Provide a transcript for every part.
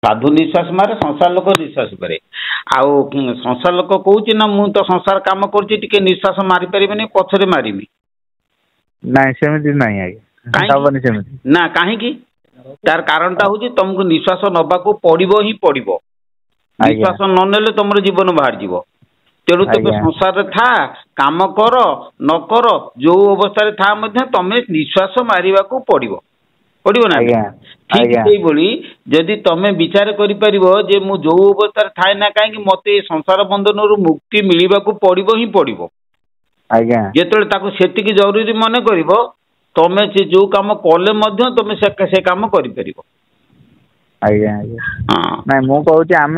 साधु निश्वास मारे संसार लोक निश्वास करे आउ संसार लोक कहूँ ना मु तो संसार काम कर निश्वास मारी पारे पछरे मारिमी नाଇଁ ସେମିତି ନାହିଁ ଆଜ୍ଞା ହବନି ସେମିତି ना कहीं तार कारणटा हूँ तुमको निश्वास नबाकू पड़ो ही पड़ो निश्वास ननेले तुम जीवन बाहर जीव तेणु तुम संसार था काम कर न कर जो अवस्था था तुम निश्वास मारिबा को पड़ो पड़ो ना ठीक से जदि तुम विचार कर मु जो अवस्था थाए ना कहीं मत संसार बंधन मुक्ति मिलवा को पड़ो ही पड़ो जो से जरूरी मन कर तुम से जो कम कले तुम से कम कर आज्ञा ना मु कहूँ आम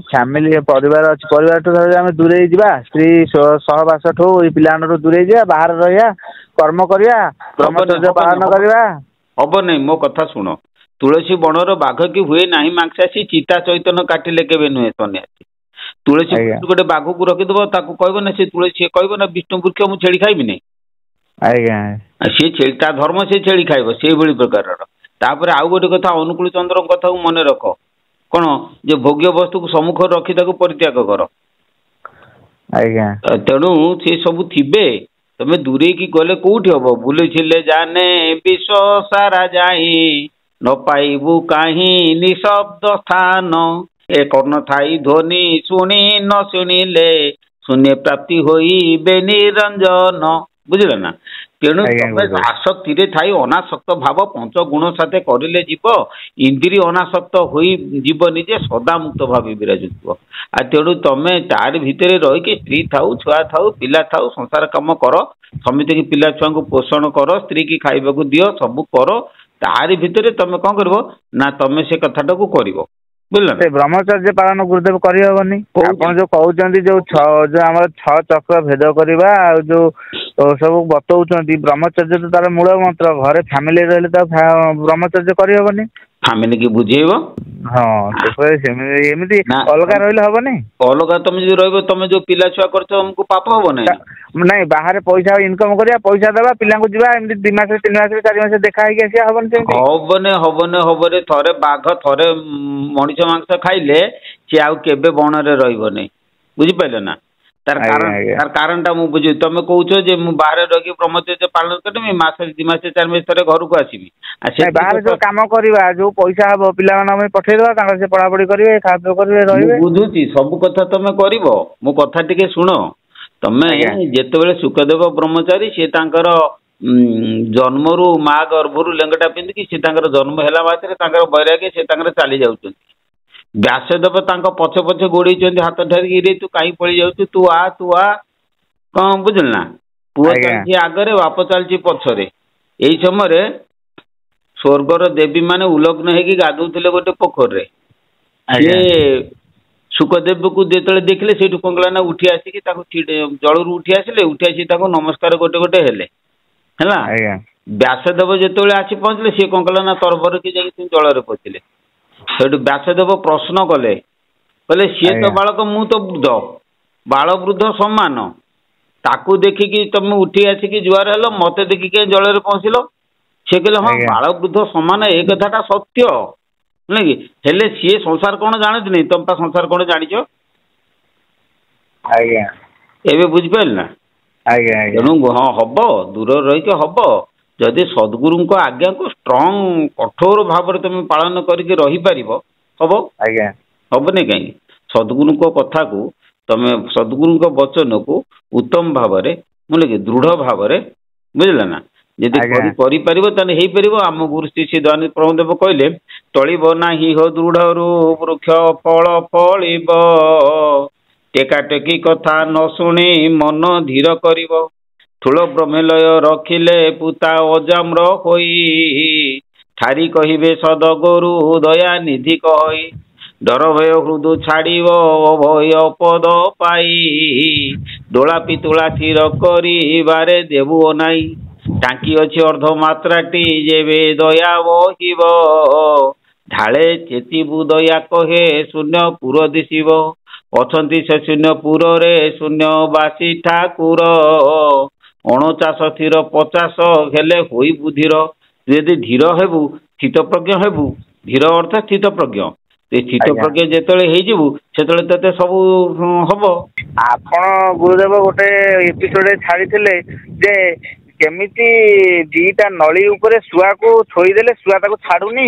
फैमिली परिवार अच्छी परिवार आम दूरे जा स्त्री सहवास ठू पिला दूरे जा बाहर रहा कर्म करवा ब्रह्मचर्य पालन करवा हम नहीं मो कथा शुण तुलसी बणर बाघ की हुए ना मांसासी चिता चैतन्य काटिले के नुहे सन्यासी तुलसी गोटे बाघ को रखीदेव कह ना सी तुलसी कह ना विष्णु वृक्ष मुझे छेड़ी खाइबी नहीं सी छेड़ी धर्म से छेड़ी खाइब से प्रकार तापर आउ गोटे कथा अनुकूल चंद्र कथा मन रख कौन जे भोग्य वस्तु को सम्मुख रखी परित्याग कर तेणु सी सब थिबे तुम दूरे की गले कौटी हम बुले जाने विश्व सारा जाई न पाइबू कहीं निशब्द स्थान ए कर्ण थाई ध्वनि शुणी न शुणिले शून्य प्राप्ति होई बे निरंजन बुझल ना तेणु आसक्ति थाई अनासक्त भाव पंच गुण साथे करिले जीव इंद्रिय अनासक्त होई जीव निजे सदा मुक्त भाव विराजुव आ तेणु तुम तार भितर रहीकि स्त्री थाऊ छुआ थाऊ पिला थाऊ संसार काम कर समिति की पिला छुआ को पोषण कर स्त्री की खाइबा दियो सब कर तार भितर तुम कौन कर ना तुम से कथाटा को कर ब्रह्मचर्य पालन गुरुदेव करहबनी जो कहते जो आम 6 चक्र भेद करवा जो सब बतौଛନ୍ତି ब्रह्मचर्य तो तार मूल मंत्र घरे फैमिली रही ब्रह्मचर्य करहबनी फैमिली की बुझेब हाँ एमती अलग रही हेनी अलग तुम जो रही तुम जो पिला छुआ कर तुमको पाप हम ना नहीं बाहर पैसा इनकम करिया पैसा देवा पिला को जीवा एमती 2 मास 3 मास 4 मास देखा है कि हबने हबने थरे बाघ थरे मनीष मांस खाइले सी आउ केबे बन रे रहइबो नहीं बुझी पाइले ना तार कारणटा मु बुझी तुम कहूछ जे मु बाहर रही ब्रह्मचर्य पालन करमी मास 2 मास 4 मास थरे घर को आसीबी बाहर जो काम करवा जो पैसा हम पिला माने पठे देवा से पढ़ापढ़ी करेंगे खाद्य करेंगे बुझुची सब कथा तुम कर मो कथा टिके शुण तमें जिते सुखदेव ब्रह्मचारी सी तांकर जन्म रु माँ गर्भर लेंगटा पिंधिकी सी जन्म है मात्र बैराग्य से चली जाऊँ व्यासदेव पछे पछे गोड़े हाथ ठारिकी तू कहीं पड़ी जाऊ तू आ कौन बुझल ना पुआ चलती आगे बाप चलती पछरे यही समय स्वर्गर देवी माने उलग्न होगी गाधुले गोटे पोखर सुखदेव को जो देखले से कौन ना उठी आसिक जल उठी आसिले उठी आसी नमस्कार गोटे गोटे हेले व्यासदेव जो आसी पहुँचले सी कौन कला ना तरबर की जल पशिले से व्यासदेव प्रश्न कले कहले सी तो बालक मु तो वृद्ध बाल वृद्ध समान ताकू देखिकी तुम उठी आसिक जुआर हेल मत देखिक जल पहुँचल सी कहले हाँ बाल वृद्ध समान ए कथाटा सत्य नहीं हेले सी संसार कौन जानती नहीं तुम संसार कौन जानिच एवं बुझिपार ना तेणु हाँ हम दूर रहीक हम जदि सद्गुरु आज्ञा को स्ट्रंग कठोर भाव तुम पालन करके रहीपर हम हम नहीं कहीं सद्गुरु कथा को तुम सद्गुरु वचन को उत्तम भाव मुझे दृढ़ भाव बुझल ना जदि कर आम गुरु श्री श्री दयानंद प्रभुदेव कहले टलिब नाही हो दृढ़ वृक्ष फल फलिब टेका टेकी कथा न शुणी मन धीर करिब ठूल ब्रह्मलय रखिले पुता अजाम्र होई ठारी कहिबे सदगुरु दया निधि कहि डर भय हृदय छाड़िब भय पद पाई डोला पितुला थिर करिबारे देबु नाई टांकी अच्छी अर्धमात्राटी जेबे दया बहिब ढाले चेतिबु दया कहे शून्य पुर दिशिब अछंती से शून्य पुर रे शून्यवासी ठाकुर 49 थिर 50 हेले होई बुधिर यदि धीर हेबु स्थित प्रज्ञ हेबु धीर अर्थ स्थित प्रज्ञ ସ୍ଥିତ ପ୍ରଜ୍ଞ ଯେତେବେଳେ ହେଇଯିବୁ ସେତେବେଳେ ତତେ ସବୁ ହବ। ଆପଣ ଗୁରୁଦେବ ଗୋଟେ ଏପିସୋଡ ଛାଡିଥିଲେ ଯେ କେମିତି ଦିଟା ନଳୀ ଉପରେ ଶୁଆକୁ ଥୋଇଦେଲେ ଶୁଆ ତାକୁ ଛାଡୁନି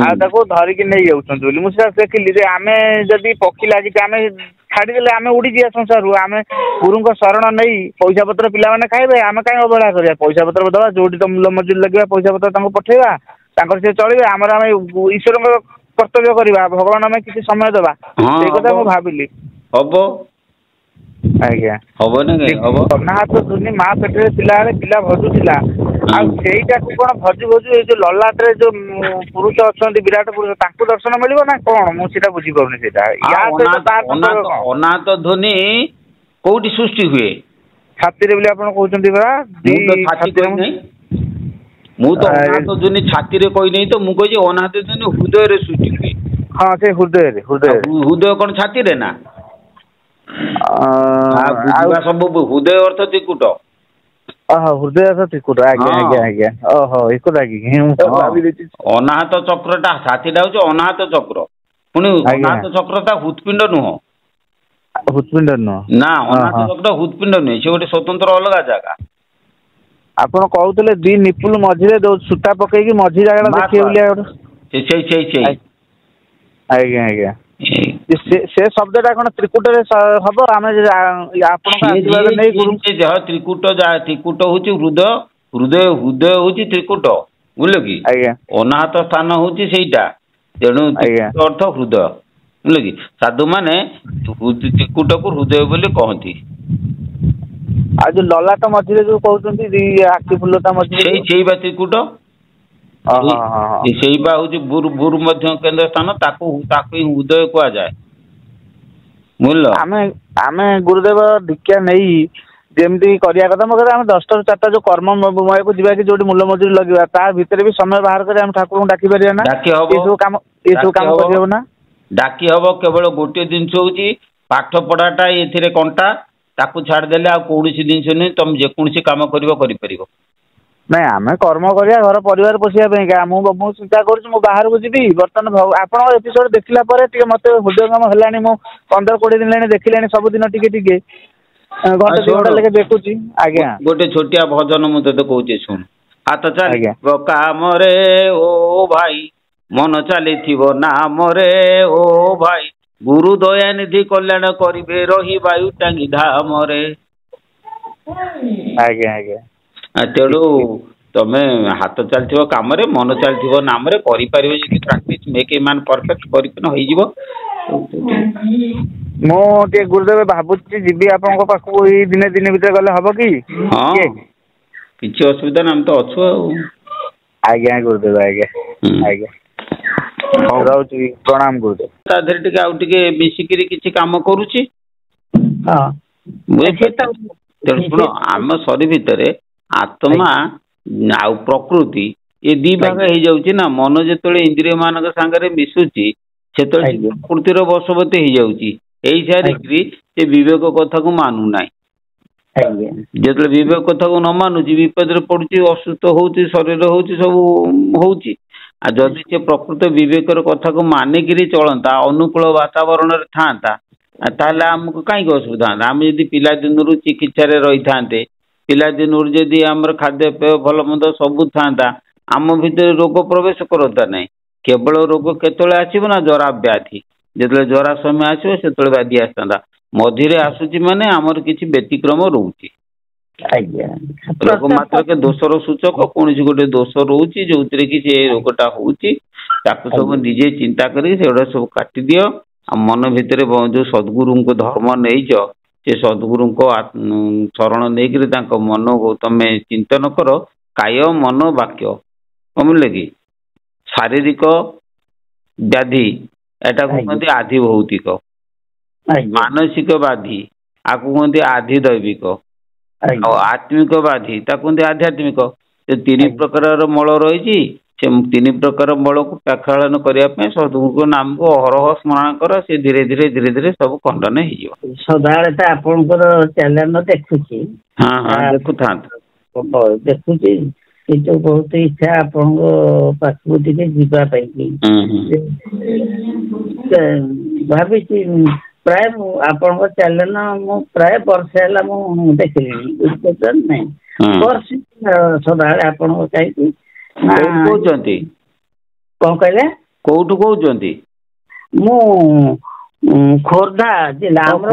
ଆଉ ତାକୁ ଧରିକି ନେଇ ଯାଉଛନ୍ତି ବୋଲି ମୁଁ ସେଟା ଦେଖିଲି ଯେ ଆମେ ଯଦି ପକ୍ଷୀ ଲାଗିଛି ଆମେ ଛାଡିଦେଲେ ଆମେ ଉଡିଯିବା ସଂସାରରୁ। ଆମେ ଗୁରୁଙ୍କ ଶରଣ ନେଇ ପଇସା ପତ୍ର ପିଲାମାନେ ଖାଇବେ ଆମେ କାହିଁ ଅବହେଳା କରିବା। ପଇସା ପତ୍ର ଦବା ଯୋଉଠି ତ ମୂଲ ମଜୁରୀ ଲାଗିବା ପଇସା ପତ୍ର ତାଙ୍କୁ ପଠେଇବା ତାଙ୍କର ସେ ଚଳିବେ ଆମର ଆମେ ଈଶ୍ୱରଙ୍କ କର୍ତ୍ତବ୍ୟ କରିବା ଭଗବାନ ଆମେ କିଛି ସମୟ ଦେବା ସେଇ କଥା ମୁଁ ଭାବିଲି। ହବ ଆଜ୍ଞା ହବନି ହବ। ଜଗନ୍ନାଥ ଧୁନି ମା ପେଟରେ ଥିଲାବେଳେ ପିଲା ଭଜୁଥିଲା ଆଉ ସେଇଟାକୁ କଣ ଭଜୁ ଭଜୁ ଏଇ ଯୋଉ ଲଲାଟରେ ଯୋଉ ପୁରୁଷ ଅଛନ୍ତି ବିରାଟ ପୁରୁଷ ତାଙ୍କୁ ଦର୍ଶନ ମିଳିବ ନା କଣ ମୁଁ ସେଇଟା ବୁଝିପାରୁନି। ସେଇଟା ଅନାଥ ଧ୍ୱନି କୋଉଠି ସୃଷ୍ଟି ହୁଏ? ଛାତିରେ ବୋଲି ଆପଣ କହୁଛନ୍ତି ପରା। ମୁଁ ତ ଅନାଥ ଧ୍ୱନି ଛାତିରେ କହିନାହିଁ ତ ମୁଁ କହିଛି ଅନାଥ ଧ୍ୱନି ହୃଦୟରେ ସୃଷ୍ଟି ହୁଏ। ହଁ ସେ ହୃଦୟରେ ହୃଦୟ କଣ ଛାତିରେ ନା? ବୁଝିବା ସବୁ ହୃଦୟ ଅର୍ଥ ତ୍ରିକୁଟ। ଓହୋ ହୃଦୟ ତ୍ରିକୁଟ ଆଜ୍ଞା ଆଜ୍ଞା ଆଜ୍ଞା ଓହୋ ଏକଥା କି ଅନାହତ ଚକ୍ରଟା ଛାତିଟା ହଉଛି ଅନାହତ ଚକ୍ର। ପୁଣି ଅନାହତ ଚକ୍ରଟା ହୃତ୍ପିଣ୍ଡ ନୁହଁ। ହୃତ୍ପିଣ୍ଡ ନୁହଁ ନା ଅନାହତ ଚକ୍ର ହୃତ୍ପିଣ୍ଡ ନୁହେଁ ସେ ଗୋଟେ ସ୍ୱତନ୍ତ୍ର ଅଲଗା ଜାଗା। ଆପଣ କହୁଥିଲେ ଦି ନିପୁଲ ମଝିରେ ଯୋଉ ସୂତା ପକେଇକି ମଝି ଜାଗାଟା ଦେଖିବେ ବୋଲି ଆଜ୍ଞା ଆଜ୍ଞା ସେ ଶବ୍ଦଟା କଣ ତ୍ରିକୁଟରେ ହବ? ଆମେ ଆପଣଙ୍କ ଆଶୀର୍ବାଦ ନେଇ ତ୍ରିକୁଟ ହଉଛି ହୃଦୟ ହୃଦୟ ହଉଛି ତ୍ରିକୁଟ ବୁଝିଲ କି? ଆଜ୍ଞା ଅନାହତ ସ୍ଥାନ ହଉଛି ସେଇଟା ତେଣୁ ଅର୍ଥ ହୃଦୟ ବୁଝିଲ କି? ସାଧୁ ମାନେ ତ୍ରିକୁଟକୁ ହୃଦୟ ବୋଲି କହନ୍ତି। ଆଉ ଯୋଉ ଲଲାଟ ମଝିରେ ଯୋଉ କହୁଛନ୍ତି ଆଖି ଫୁଲତା ମଝିରେ ସେଇ ବା ତ୍ରିକୁଟ ସେଇ ବା ହଉଛି ଭୂ ମଧ୍ୟ କେନ୍ଦ୍ର ସ୍ଥାନ ତାକୁ ହିଁ ହୃଦୟ କୁହାଯାଏ। ବୁଝିଲ ଆମେ ଗୁରୁଦେବ ଦୀକ୍ଷା ନେଇ ଯେମିତି କରିବା କଥା ମୋ କଥା ଆମେ 10ଟାରୁ 4ଟା ଯୋଉ କର୍ମମୟକୁ ଯିବା କି ଯୋଉଠି ମୂଲ ମଜୁରୀ ଲଗେଇବା ତା ଭିତରେ ବି ସମୟ ବାହାର କରି ଆମେ ଠାକୁରଙ୍କୁ ଡାକି ପାରିବା ନା? ଏସବୁ କାମ କରିହବ ନା? ଡାକି ହବ କେବଳ ଗୋଟିଏ ଜିନିଷ ହଉଛି ପାଠ ପଢାଟା ଏଥିରେ କଣ୍ଟା ତାକୁ ଛାଡ଼ିଦେଲେ ଆଉ କୌଣସି ଜିନିଷ ନୁହେଁ। ତମେ ଯେକୌଣସି କାମ କରିପାରିବ। ନାଇଁ ଆମେ କର୍ମ କରିବା ଘର ପରିବାର ପୋଷିବା ପାଇଁକା ମୁଁ ଚିନ୍ତା କରୁଛି ମୁଁ ବାହାରକୁ ଯିବି ବର୍ତ୍ତମାନ ଆପଣଙ୍କ ଏପିସୋଡ ଦେଖିଲା ପରେ ଟିକେ ମତେ ହୃଦୟଙ୍ଗମ ହେଲାଣି। ମୁଁ 15-20 ଦିନ ହେଲାଣି ଦେଖିଲେଣି ସବୁଦିନ ଟିକେ ଟିକେ ଘଣ୍ଟେ 2 ଘଣ୍ଟା ଲେଖେ ଦେଖୁଛି। ଆଜ୍ଞା ଗୋଟେ ଛୋଟିଆ ଭଜନ ମୁଁ ତତେ କହୁଛି ଶୁଣ। ହାତ ଚାଲିବ କାମରେ ଓ ଭାଇ ମନ ଚାଲିଥିବ ନାମରେ ଓ ଭାଇ ଗୁରୁ ଦୟାନିଧି କଲ୍ୟାଣ କରିବେ ରହି ବାୟୁ ଟାଙ୍ଗି ଧାମରେ। ଆଜ୍ଞା ଆଜ୍ଞା ତେଣୁ ତମେ ହାତ ଚାଲିଥିବ କାମରେ ମନ ଚାଲିଥିବ ନାମରେ କରିପାରିବ ଯଦି ପ୍ରାକ୍ଟିସ ମେକ୍ ଏ ମ୍ୟାନ ପରଫେକ୍ଟ କରିକିନା ହେଇଯିବ। ମୁଁ ଟିକେ ଗୁରୁଦେବ ଭାବୁଛି ଯିବି ଆପଣଙ୍କ ପାଖକୁ ଏଇ ଦିନେ ଭିତରେ ଗଲେ ହବ କି? ହଁ କିଛି ଅସୁବିଧା ନାହିଁ ଆମେ ତ ଅଛୁ ଆଉ। ଆଜ୍ଞା ଗୁରୁଦେବ ଆଜ୍ଞା ଆଜ୍ଞା ରହୁଛି ପ୍ରଣାମ ଗୁରୁଦେବ। ତା ଦେହରେ ଟିକେ ଆଉ ଟିକେ ମିଶିକିରି କିଛି କାମ କରୁଛି। ତେଣୁ ଶୁଣ ଆମ ଶରୀର ଭିତରେ ଆତ୍ମା ଆଉ ପ୍ରକୃତି ଏ ଦି ଭାଗ ହେଇଯାଉଛି ନା। ମନ ଯେତେବେଳେ ଇନ୍ଦ୍ରିୟ ମାନଙ୍କ ସାଙ୍ଗରେ ମିଶୁଛି ସେତେବେଳେ ସେ ପ୍ରକୃତିର ବଶବର୍ତ୍ତୀ ହେଇଯାଉଛି। ହେଇସାରିକିରି ସେ ବିବେକ କଥାକୁ ମାନୁନାହିଁ। ଯେତେବେଳେ ବିବେକ କଥାକୁ ନ ମାନୁଛି ବିପଦରେ ପଡୁଛି ଅସୁସ୍ଥ ହଉଛି ଶରୀର ହଉଛି ସବୁ ହଉଛି। ଆଉ ଯଦି ସେ ପ୍ରକୃତ ବିବେକର କଥାକୁ ମାନିକିରି ଚଳନ୍ତା ଅନୁକୂଳ ବାତାବରଣରେ ଥାଆନ୍ତା ତାହେଲେ ଆମକୁ କାହିଁକି ଅସୁବିଧା ହନ୍ତା। ଆମେ ଯଦି ପିଲାଦିନରୁ ଚିକିତ୍ସାରେ ରହିଥାନ୍ତେ ପିଲାଦିନରୁ ଯଦି ଆମର ଖାଦ୍ୟପେୟ ଭଲ ମନ୍ଦ ସବୁ ଥାଆନ୍ତା ଆମ ଭିତରେ ରୋଗ ପ୍ରବେଶ କରନ୍ତା ନାହିଁ। କେବଳ ରୋଗ କେତେବେଳେ ଆସିବ ନା ଜରା ବ୍ୟାଧି। ଯେତେବେଳେ ଜରା ସମୟ ଆସିବ ସେତେବେଳେ ବ୍ୟାଧି ଆସିଥାନ୍ତା। ମଝିରେ ଆସୁଛି ମାନେ ଆମର କିଛି ବ୍ୟତିକ୍ରମ ରହୁଛି। ରୋଗ ମାତ୍ରକେ ଦୋଷର ସୂଚକ କୌଣସି ଗୋଟେ ଦୋଷ ରହୁଛି ଯୋଉଥିରେ କି ସେ ରୋଗଟା ହଉଛି। ତାକୁ ସବୁ ନିଜେ ଚିନ୍ତା କରିକି ସେଗୁଡା ସବୁ କାଟିଦିଅ। ଆଉ ମନ ଭିତରେ ଯୋଉ ସଦ୍ଗୁରୁଙ୍କ ଧର୍ମ ନେଇଛ ସେ ସଦ୍ଗୁରୁଙ୍କ ଶରଣ ନେଇକରି ତାଙ୍କ ମନକୁ ତମେ ଚିନ୍ତନ କର। କାୟ ମନ ବାକ୍ୟ ବୁଝିଲେ କି? ଶାରୀରିକ ବ୍ୟାଧି ଏଟାକୁ କୁହନ୍ତି ଆଧି ଭୌତିକ। ମାନସିକ ବ୍ୟାଧି ଆକୁ କୁହନ୍ତି ଆଧି ଦୈବିକ। ଆଉ ଆତ୍ମିକ ବ୍ୟାଧି ତାକୁ କୁହନ୍ତି ଆଧ୍ୟାତ୍ମିକ। ସେ 3 ପ୍ରକାରର ମଳ ରହିଛି। ସେ 3 ପ୍ରକାର ମଳକୁ ପ୍ରକ୍ଷାଳନ କରିବା ପାଇଁ ସଦ୍ଗୁରୁଙ୍କ ନାମକୁ ଅହରହ ସ୍ମରଣ କର। ସେ ଧୀରେ ଧୀରେ ସବୁ ଖଣ୍ଡନ ହେଇଯିବ। ସଦାବେଳେ ତ ଆପଣଙ୍କର ଚ୍ୟାନେଲ ଦେଖୁଛି। ଦେଖୁଥାନ୍ତୁ। ଦେଖୁଛି କିନ୍ତୁ ବହୁତ ଇଚ୍ଛା ଆପଣଙ୍କ ପାଖକୁ ଟିକେ ଯିବା ପାଇଁ ଭାବିଛି। ପ୍ରାୟ ମୁଁ ଆପଣଙ୍କ ଚ୍ୟାନେଲ ମୁଁ ପ୍ରାୟ ବର୍ଷେ ହେଲା ମୁଁ ଦେଖିଲିଣି, ବୁଝିପାରୁଛନ୍ତି ନାଇଁ? ବର୍ଷେ ସଦାବେଳେ ଆପଣଙ୍କ ଚାହିଁକି। କହୁଛନ୍ତି କଣ କହିଲେ? କୋଉଠୁ କହୁଛନ୍ତି? ମୁଁ ଖୋର୍ଦ୍ଧା ଜିଲ୍ଲା ଆମର।